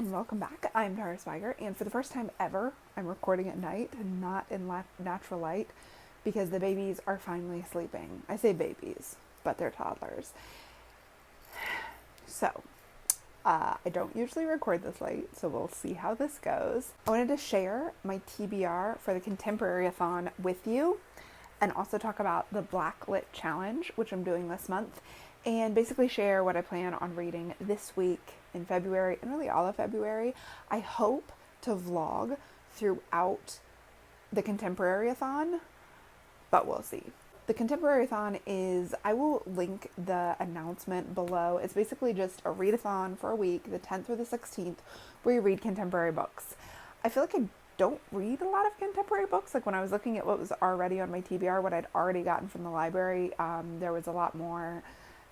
and welcome back. I'm Tara Swiger, and for the first time ever, I'm recording at night and not in natural light because the babies are finally sleeping. I say babies, but they're toddlers. So, I don't usually record this late, so we'll see how this goes. I wanted to share my TBR for the Contemporary-a-thon with you and also talk about the Black Lit Challenge, which I'm doing this month, and basically share what I plan on reading this week in February and really all of February. I hope to vlog throughout the Contemporary-a-thon, but we'll see. The Contemporary-a-thon is, I will link the announcement below. It's basically just a readathon for a week, the 10th or the 16th, where you read contemporary books. I feel like I don't read a lot of contemporary books. Like when I was looking at what was already on my TBR, what I'd already gotten from the library, there was a lot more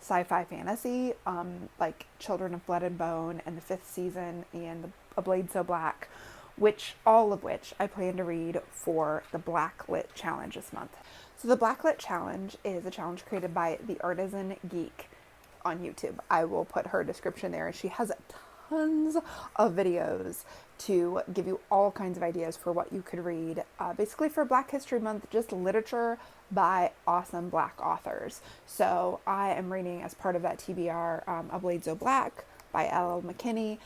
sci-fi fantasy, like Children of Blood and Bone and the 5th season and A Blade So Black, all of which I plan to read for the Black Lit Challenge this month. So the Black Lit Challenge is a challenge created by the Artisan Geek on YouTube. I will put her description there. She has tons of videos to give you all kinds of ideas for what you could read. Basically for Black History Month, just literature by awesome Black authors. So I am reading as part of that TBR, A Blade So Black by L.L. McKinney.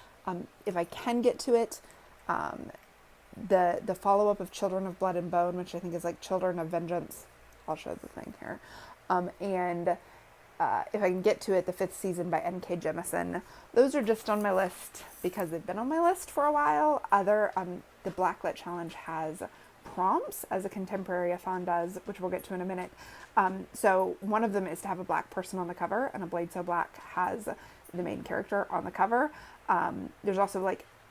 If I can get to it, the follow-up of Children of Blood and Bone, which I think is like Children of Vengeance. I'll show the thing here. If I can get to it, the 5th season by N.K. Jemisin. Those are just on my list because they've been on my list for a while. The Black Lit Challenge has prompts, as a Contemporary-a-thon does, which we'll get to in a minute. So one of them is to have a Black person on the cover, and A Blade So Black has the main character on the cover. There's also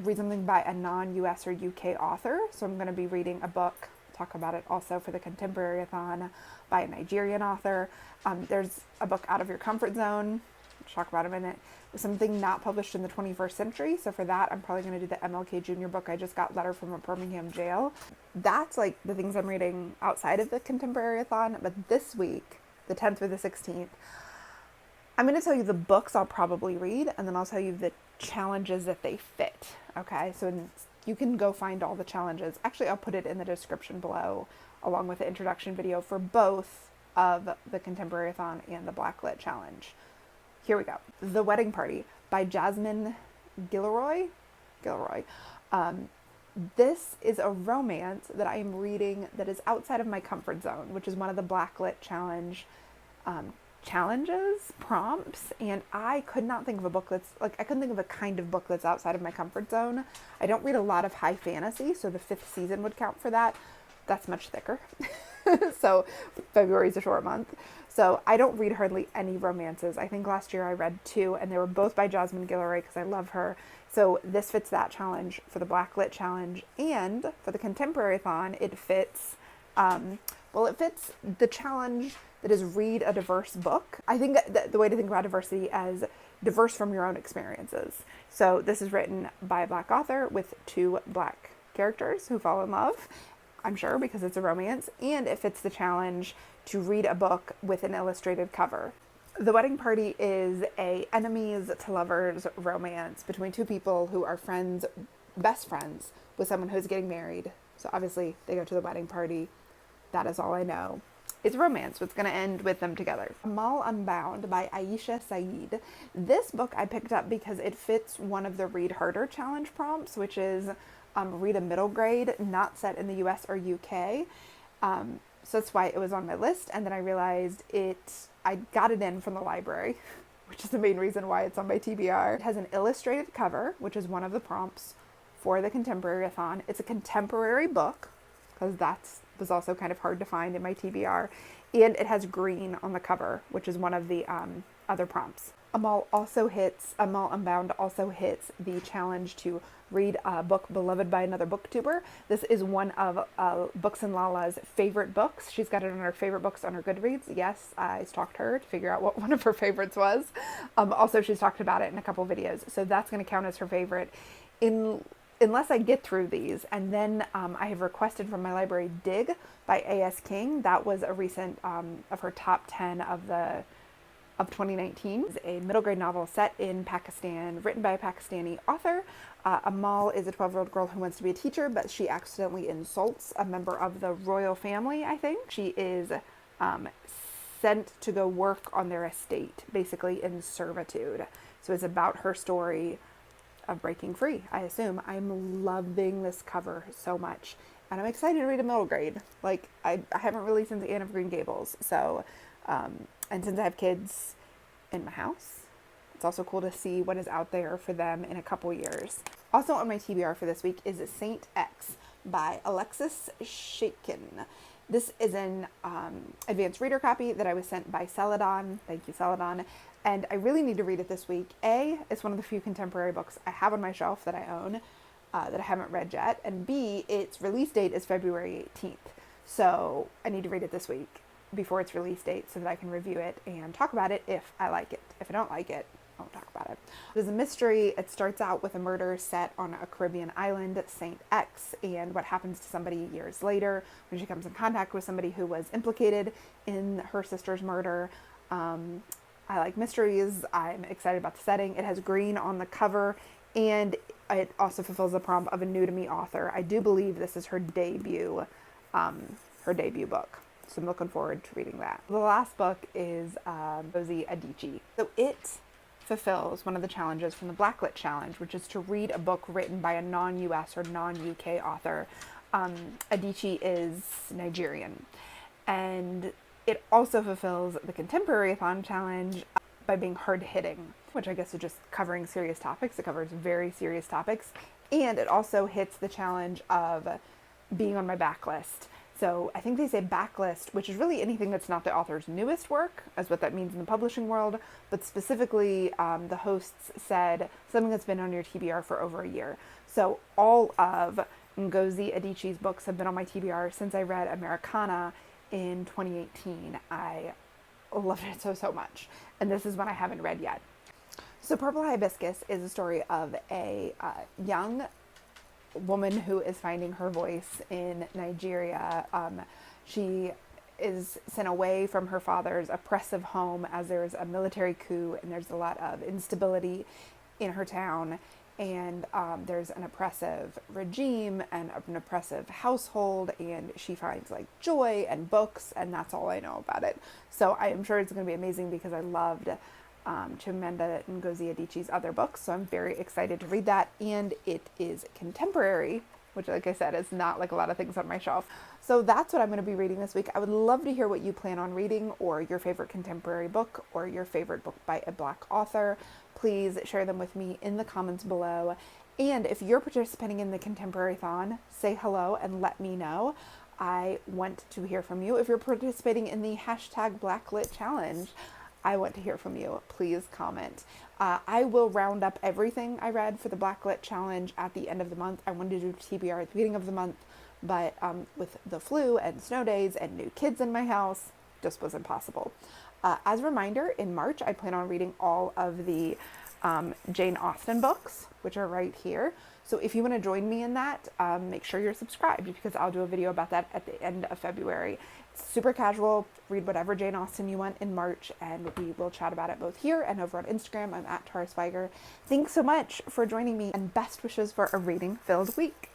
read something by a non-US or UK author. So I'm going to be reading a book, talk about it also for the Contemporary-a-thon, by a Nigerian author. There's a book, Out of Your Comfort Zone, which I'll talk about in a minute, something not published in the 21st century. So for that, I'm probably going to do the MLK Jr. book. I just got Letter from a Birmingham Jail. That's the things I'm reading outside of the Contemporary-a-thon. But this week, the 10th or the 16th, I'm going to tell you the books I'll probably read, and then I'll tell you the challenges that they fit. Okay, so you can go find all the challenges. Actually, I'll put it in the description below, along with the introduction video for both of the Contemporary-a-thon and the Black Lit Challenge. Here we go. The Wedding Party by Jasmine Guillory. This is a romance that I am reading that is outside of my comfort zone, which is one of the Black Lit Challenge challenges, prompts, and I could not think of a book that's, I couldn't think of a kind of book that's outside of my comfort zone. I don't read a lot of high fantasy, so the 5th season would count for that. That's much thicker. So February's a short month. So I don't read hardly any romances. I think last year I read 2, and they were both by Jasmine Guillory because I love her. So this fits that challenge for the Black Lit Challenge, and for the Contemporary-a-thon, it fits, it fits the challenge that is read a diverse book. I think that the way to think about diversity as diverse from your own experiences. So this is written by a Black author with 2 Black characters who fall in love, I'm sure, because it's a romance, and it fits the challenge to read a book with an illustrated cover. The Wedding Party is a enemies to lovers romance between 2 people who are friends, best friends, with someone who's getting married. So obviously they go to the wedding party. That is all I know. It's a romance, but it's going to end with them together. Unbound by Aisha Saeed. This book I picked up because it fits one of the Read Harder challenge prompts, which is read a middle grade, not set in the US or UK. So that's why it was on my list. And then I realized I got it in from the library, which is the main reason why it's on my TBR. It has an illustrated cover, which is one of the prompts for the Contemporary-a-thon. It's a contemporary book, because that was also kind of hard to find in my TBR. And it has green on the cover, which is one of the other prompts. Unbound also hits the challenge to read a book beloved by another booktuber. This is one of Books and Lala's favorite books. She's got it on her favorite books on her Goodreads. Yes, I stalked her to figure out what one of her favorites was. Also, she's talked about it in a couple videos, so that's going to count as her favorite. Unless I get through these, and then I have requested from my library Dig by A.S. King. That was a recent of her top 10 of the of 2019. It's a middle grade novel set in Pakistan, written by a Pakistani author. Amal is a 12-year-old girl who wants to be a teacher, but she accidentally insults a member of the royal family, I think. She is sent to go work on their estate, basically in servitude. So it's about her story of breaking free, I assume. I'm loving this cover so much. And I'm excited to read a middle grade. Like, I haven't really since Anne of Green Gables. So, and since I have kids in my house, it's also cool to see what is out there for them in a couple years. Also on my TBR for this week is Saint X by Alexis Shakin. This is an advanced reader copy that I was sent by Celadon. Thank you, Celadon. And I really need to read it this week. A, it's one of the few contemporary books I have on my shelf that I own that I haven't read yet. And B, its release date is February 18th. So I need to read it this week before its release date so that I can review it and talk about it if I like it. If I don't like it, I won't talk about it. There's a mystery. It starts out with a murder set on a Caribbean island, Saint X, and what happens to somebody years later when she comes in contact with somebody who was implicated in her sister's murder. I like mysteries. I'm excited about the setting. It has green on the cover, and it also fulfills the prompt of a new-to-me author. I do believe this is her debut book. So I'm looking forward to reading that. The last book is Ngozi Adichie. So it fulfills one of the challenges from the Blacklit Challenge, which is to read a book written by a non-US or non-UK author. Adichie is Nigerian. And it also fulfills the Contemporary-a-thon challenge by being hard-hitting, which I guess is just covering serious topics. It covers very serious topics. And it also hits the challenge of being on my backlist. So I think they say backlist, which is really anything that's not the author's newest work, is what that means in the publishing world. But specifically, the hosts said something that's been on your TBR for over a year. So all of Ngozi Adichie's books have been on my TBR since I read Americana in 2018. I loved it so much. And this is one I haven't read yet. So Purple Hibiscus is a story of a young woman who is finding her voice in Nigeria. She is sent away from her father's oppressive home as there's a military coup and there's a lot of instability in her town. And there's an oppressive regime and an oppressive household, and she finds like joy and books, and that's all I know about it. So I am sure it's going to be amazing because I loved Chimamanda Ngozi Adichie's other books, so I'm very excited to read that. And it is contemporary, which, like I said, is not like a lot of things on my shelf. So that's what I'm going to be reading this week. I would love to hear what you plan on reading, or your favorite contemporary book, or your favorite book by a Black author. Please share them with me in the comments below. And if you're participating in the Contemporary-a-thon, say hello and let me know. I want to hear from you. If you're participating in the hashtag Blacklit Challenge, I want to hear from you. Please comment. I will round up everything I read for the Blacklit Challenge at the end of the month. I wanted to do TBR at the beginning of the month, but with the flu and snow days and new kids in my house, just wasn't possible. As a reminder, in March, I plan on reading all of the Jane Austen books, which are right here. So if you want to join me in that, make sure you're subscribed, because I'll do a video about that at the end of February. It's super casual. Read whatever Jane Austen you want in March, and we will chat about it both here and over on Instagram. I'm at Tara Swiger. Thanks so much for joining me, and best wishes for a reading-filled week.